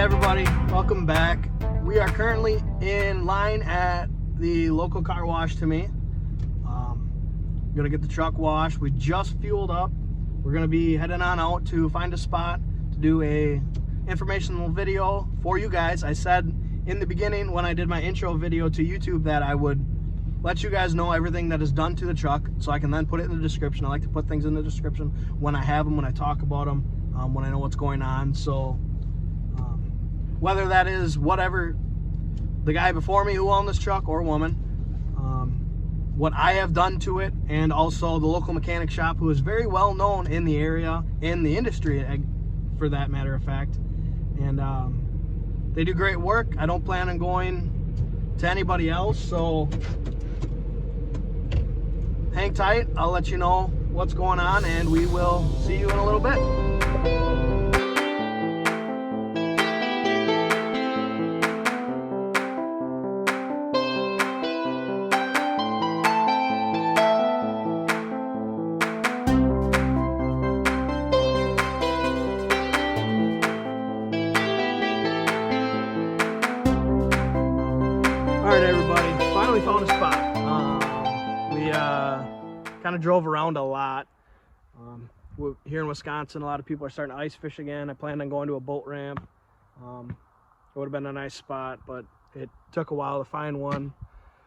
everybody, welcome back. We are currently in line at the local car wash to me. Gonna get the truck washed. We just fueled up. We're gonna be heading on out to find a spot to do a informational video for you guys. I said in the beginning when I did my intro video to YouTube that I would let you guys know everything that is done to the truck so I can then put it in the description. I like to put things in the description when I have them, when I talk about them, when I know what's going on. So whether that is whatever the guy before me who owned this truck or woman, what I have done to it, and also the local mechanic shop who is very well known in the area, in the industry for that matter of fact, and they do great work. I don't plan on going to anybody else, so hang tight. I'll let you know what's going on, and we will see you in a little bit. Alright everybody, finally found a spot. We kind of drove around a lot. Here in Wisconsin, a lot of people are starting to ice fish again. I planned on going to a boat ramp. It would have been a nice spot, but it took a while to find one.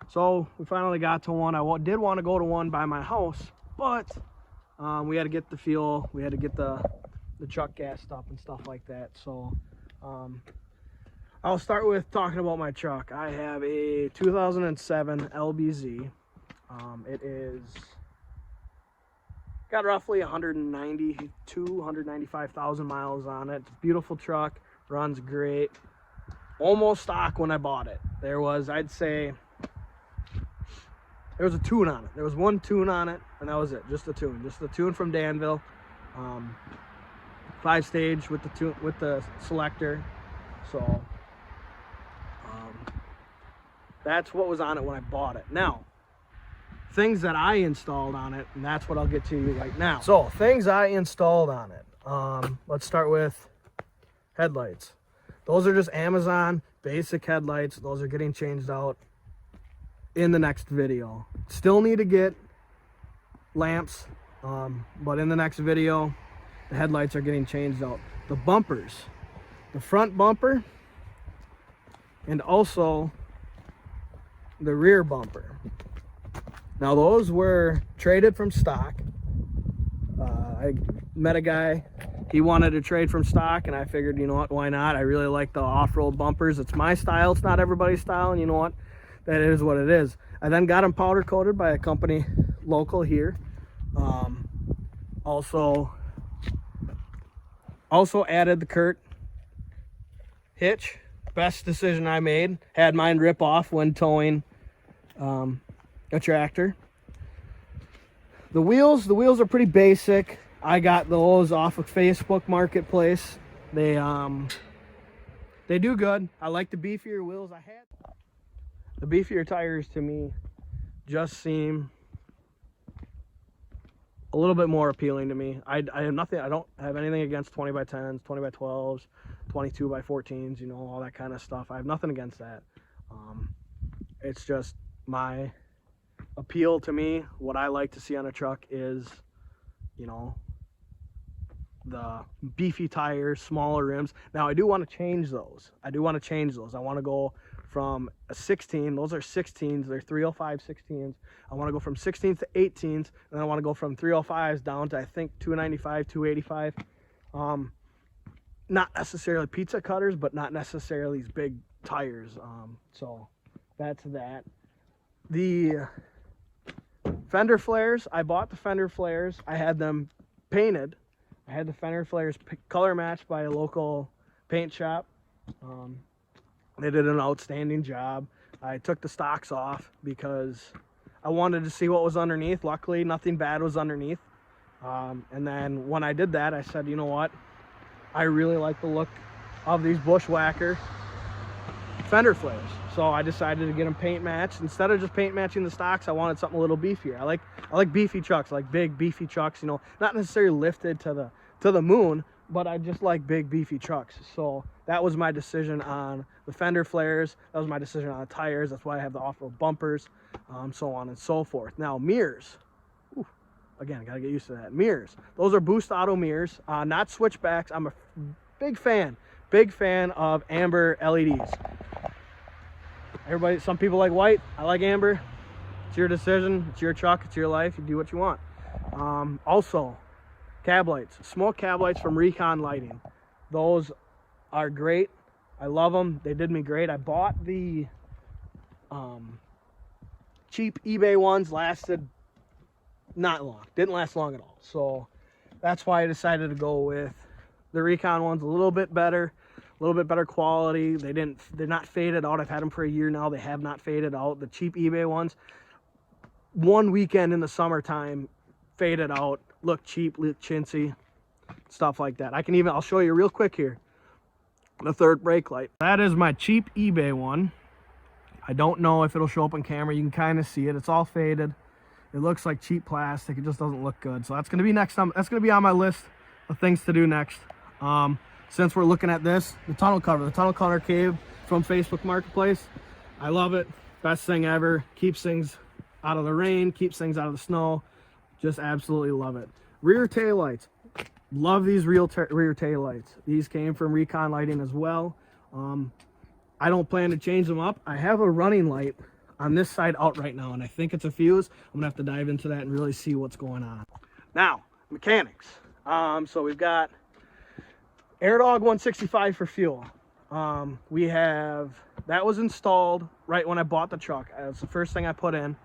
So we finally got to one. I did want to go to one by my house, but we had to get the fuel. We had to get the truck gassed up and stuff like that. So I'll start with talking about my truck. I have a 2007 LBZ. It is got roughly 195,000 miles on it. It's a beautiful truck, runs great. Almost stock when I bought it. There was, I'd say, there was a tune on it. There was one tune on it, and that was it. Just a tune from Danville. 5-stage with the tune, with the selector. So that's what was on it when I bought it. Now, things that I installed on it, and that's what I'll get to you right now. So, things I installed on it. Let's start with headlights. Those are just Amazon basic headlights. Those are getting changed out in the next video. Still need to get lamps, but in the next video, the headlights are getting changed out. The bumpers, the front bumper, and also the rear bumper. Now those were traded from stock. I met a guy, he wanted to trade from stock, and I figured, you know what, why not? I really like the off-road bumpers. It's my style, it's not everybody's style, and you know what, that is what it is. I then got them powder coated by a company local here. Also added the Curt hitch. Best decision I made. Had mine rip off when towing a tractor. The wheels are pretty basic. I got those off of Facebook Marketplace. They do good. I like the beefier wheels. The beefier tires to me just seem a little bit more appealing to me. I don't have anything against 20x10s, 20x12s, 22x14s, you know, all that kind of stuff. I have nothing against that. It's just my appeal to me. What I like to see on a truck is, you know, the beefy tires, smaller rims. Now I do want to change those. I want to go from a 16, those are 16s, they're 305 16s. I want to go from 16s to 18s, and then I want to go from 305s down to, I think, 295, 285. Not necessarily pizza cutters, but not necessarily these big tires. So that's that. The fender flares, I bought the fender flares. I had them painted. I had the fender flares color matched by a local paint shop. They did an outstanding job. I took the stocks off because I wanted to see what was underneath. Luckily, nothing bad was underneath. And then when I did that, I said, you know what? I really like the look of these Bushwacker fender flares. So I decided to get them paint matched. Instead of just paint matching the stocks, I wanted something a little beefier. I like beefy trucks, like big beefy trucks, you know, not necessarily lifted to the moon, but I just like big beefy trucks. So that was my decision on the fender flares. That was my decision on the tires. That's why I have the off-road bumpers, so on and so forth. Now mirrors. Ooh, again, I gotta get used to that. Mirrors. Those are Boost Auto mirrors, not switchbacks. I'm a big fan of amber LEDs. Everybody, some people like white. I like amber. It's your decision. It's your truck. It's your life. You do what you want. Also, cab lights. Smoke cab lights from ReconLighting. Those are great. I love them. They did me great. I bought the cheap eBay ones. Lasted not long. Didn't last long at all. So that's why I decided to go with the Recon ones. A little bit better quality. They're not faded out. I've had them for a year now. They have not faded out. The cheap eBay ones, one weekend in the summertime, faded out, look cheap, look chintzy, stuff like that. I'll show you real quick here. The third brake light. That is my cheap eBay one. I don't know if it'll show up on camera. You can kind of see it. It's all faded. It looks like cheap plastic. It just doesn't look good. So that's going to be next time. That's going to be on my list of things to do next. Since we're looking at this, the tonneau cover cave from Facebook Marketplace. I love it. Best thing ever. Keeps things out of the rain, keeps things out of the snow. Just absolutely love it. Rear tail lights. Love these rear tail lights. These came from ReconLighting as well. I don't plan to change them up. I have a running light on this side out right now, and I think it's a fuse. I'm gonna have to dive into that and really see what's going on. Now, mechanics. So we've got AirDog 165 for fuel. We have, that was installed right when I bought the truck. It's the first thing I put in,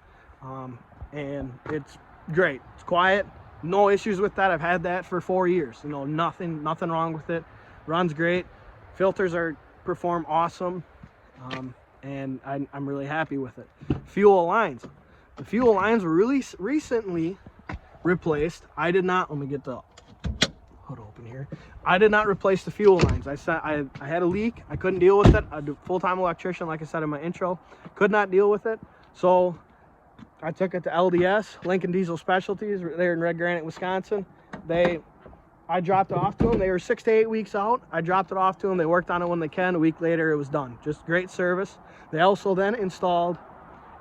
and it's great. It's quiet, no issues with that. I've had that for 4 years. You know, nothing wrong with it. Runs great. Filters perform awesome, and I'm really happy with it. Fuel lines. The fuel lines were really recently replaced. I did not. Let me get the hood open here. I did not replace the fuel lines. I had a leak. I couldn't deal with it. I'm a full-time electrician, like I said in my intro. Could not deal with it. So I took it to LDS, Lincoln Diesel Specialties. They're in Red Granite, Wisconsin. I dropped it off to them. They were 6 to 8 weeks out. I dropped it off to them. They worked on it when they can. A week later, it was done. Just great service. They also then installed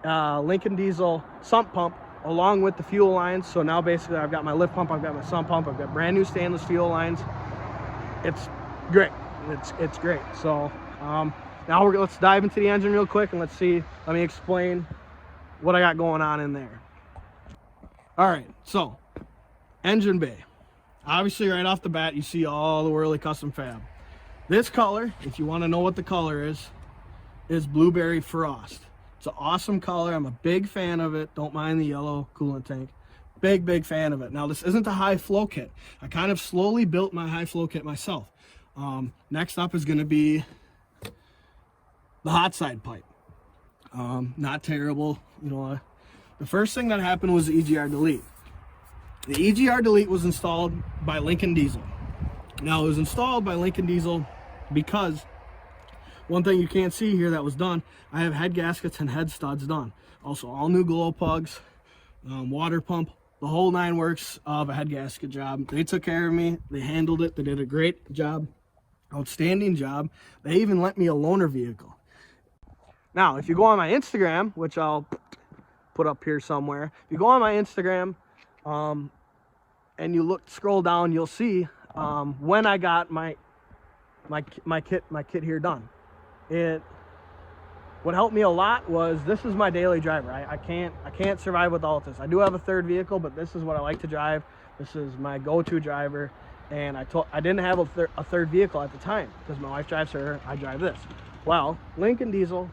Lincoln Diesel sump pump along with the fuel lines. So now basically I've got my lift pump, I've got my sump pump, I've got brand new stainless fuel lines. It's great. It's great. So now let's dive into the engine real quick and let me explain what I got going on in there. All right, so engine bay. Obviously right off the bat you see all the Whirly Custom Fab. This color, if you want to know what the color is Blueberry Frost. It's an awesome color. I'm a big fan of it. Don't mind the yellow coolant tank. Big fan of it. Now this isn't a high flow kit. I kind of slowly built my high flow kit myself. Next up is going to be the hot side pipe. Not terrible. You know, the first thing that happened was the EGR Delete. The EGR Delete was installed by Lincoln Diesel. Now it was installed by Lincoln Diesel because one thing you can't see here that was done, I have head gaskets and head studs done. Also all new glow plugs, water pump, the whole 9 works of a head gasket job. They took care of me. They handled it. They did a great job. Outstanding job. They even lent me a loaner vehicle. Now, if you go on my Instagram, which I'll put up here somewhere, if you go on my Instagram and you scroll down, you'll see when I got my kit here done. What helped me a lot was, this is my daily driver. I can't survive without this. I do have a third vehicle, but this is what I like to drive. This is my go-to driver. And I didn't have a third vehicle at the time because my wife drives her, I drive this. Well, Lincoln Diesel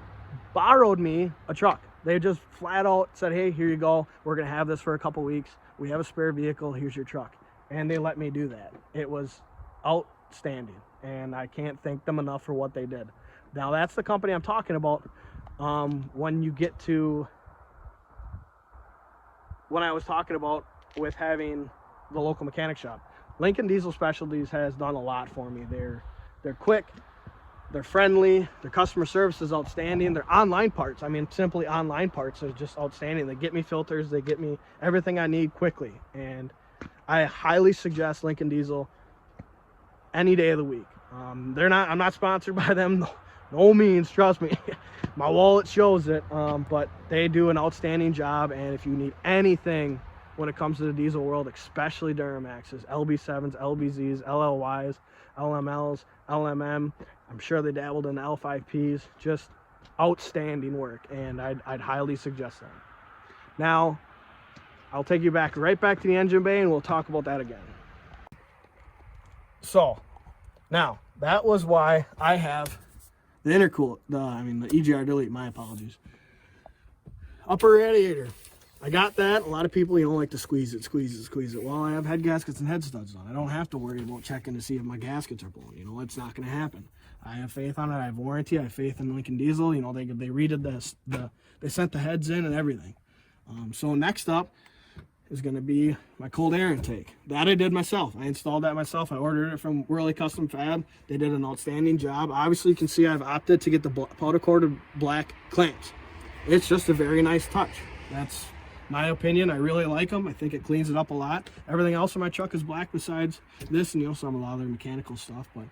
borrowed me a truck. They just flat out said, hey, here you go. We're gonna have this for a couple weeks. We have a spare vehicle, here's your truck. And they let me do that. It was outstanding. And I can't thank them enough for what they did. Now that's the company I'm talking about when you get to when I was talking about with having the local mechanic shop. Lincoln Diesel Specialties has done a lot for me. They're quick, they're friendly, their customer service is outstanding. Their online parts, I mean simply online parts, are just outstanding. They get me filters, they get me everything I need quickly. And I highly suggest Lincoln Diesel. any day of the week. I'm not sponsored by them, no means, trust me. My wallet shows it, but they do an outstanding job. And if you need anything when it comes to the diesel world, especially Duramaxes, LB7s, LBZs, LLYs, LMLs, LMM, I'm sure they dabbled in L5Ps, just outstanding work, and I'd highly suggest them. Now, I'll take you right back to the engine bay, and we'll talk about that again. So, now, that was why I have the intercool, the EGR Delete, my apologies. Upper radiator. I got that. A lot of people, like to squeeze it. Well, I have head gaskets and head studs on. I don't have to worry about checking to see if my gaskets are blown. It's not going to happen. I have faith on it. I have warranty. I have faith in Lincoln Diesel. They redid this. They sent the heads in and everything. So next up is going to be my cold air intake. That I did myself. I installed that myself. I ordered it from Whirly Custom Fab. They did an outstanding job. Obviously, you can see I've opted to get the powder coated black clamps. It's just a very nice touch. That's my opinion. I really like them. I think it cleans it up a lot. Everything else in my truck is black besides this, and some a lot of their mechanical stuff, but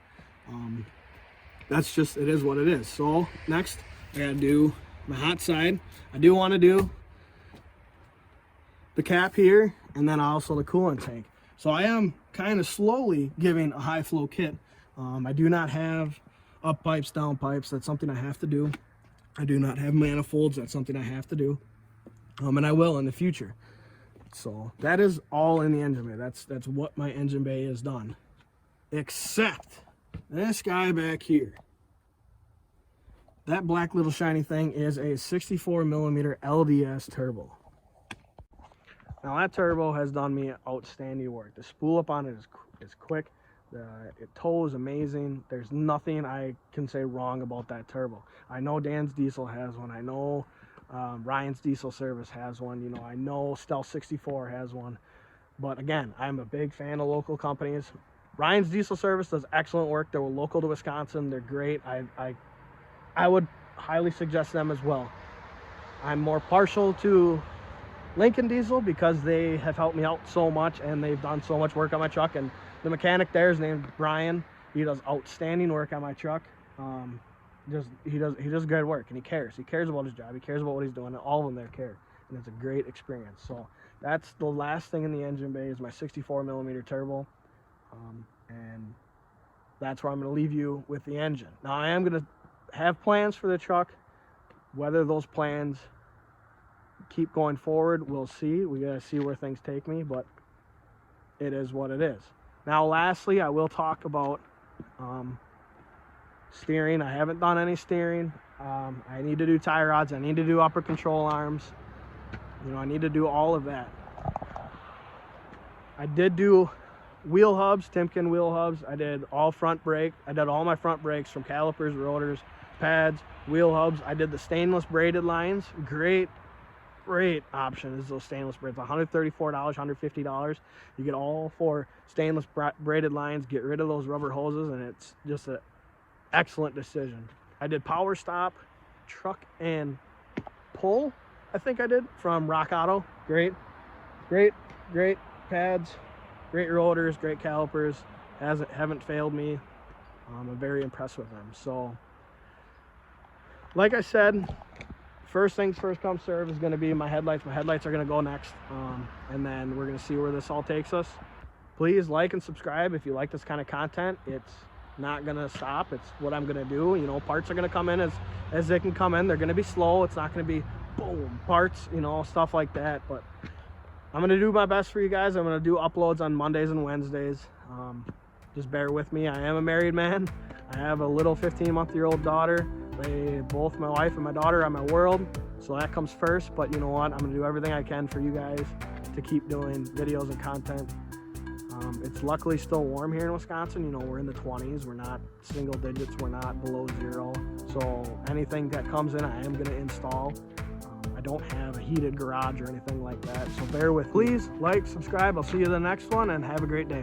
that's just, it is what it is. So next I gotta do my hot side. I do want to do the cap here, and then also the coolant tank. So I am kind of slowly giving a high flow kit. I do not have up pipes, down pipes. That's something I have to do. I do not have manifolds. That's something I have to do. And I will in the future. So that is all in the engine bay. That's what my engine bay is done. Except this guy back here. That black little shiny thing is a 64mm LDS turbo. Now that turbo has done me outstanding work. The spool up on it is quick. It tows amazing. There's nothing I can say wrong about that turbo. I know Dan's Diesel has one. I know Ryan's Diesel Service has one. I know Stealth 64 has one. But again, I'm a big fan of local companies. Ryan's Diesel Service does excellent work. They're local to Wisconsin. They're great. I would highly suggest them as well. I'm more partial to Lincoln Diesel because they have helped me out so much, and they've done so much work on my truck. And the mechanic there is named Brian. He does outstanding work on my truck. He does good work, and he cares about his job. He cares about what he's doing, and all of them there care, and it's a great experience. So that's the last thing in the engine bay is my 64mm turbo, and that's where I'm going to leave you with the engine. Now I am going to have plans for the truck. Whether those plans keep going forward, we'll see. We got to see where things take me, but it is what it is. Now lastly, I will talk about steering. I haven't done any steering. I need to do tie rods. I need to do upper control arms. I need to do all of that. I did do wheel hubs, Timken wheel hubs. I did all front brake. I did all my front brakes from calipers, rotors, pads, wheel hubs. I did the stainless braided lines. Great option is those stainless braids. $134, $150. You get all 4 stainless braided lines. Get rid of those rubber hoses, and it's just an excellent decision. I did Powerstop Truck and Tow, I think I did, from Rock Auto. Great pads, great rotors, great calipers. Haven't failed me. I'm very impressed with them. So like I said, first things first come serve is going to be my headlights. My headlights are going to go next, and then we're going to see where this all takes us. Please like and subscribe if you like this kind of content. It's not going to stop. It's what I'm going to do. Parts are going to come in as they can come in. They're going to be slow. It's not going to be boom parts, stuff like that. But I'm going to do my best for you guys. I'm going to do uploads on Mondays and Wednesdays. Just bear with me. I am a married man. I have a little 15-month-old daughter. Both my wife and my daughter are my world, so that comes first. But you know what? I'm going to do everything I can for you guys to keep doing videos and content. It's luckily still warm here in Wisconsin. We're in the 20s. We're not single digits. We're not below 0. So anything that comes in, I am going to install. I don't have a heated garage or anything like that, so bear with me. Please like, subscribe. I'll see you in the next one, and have a great day.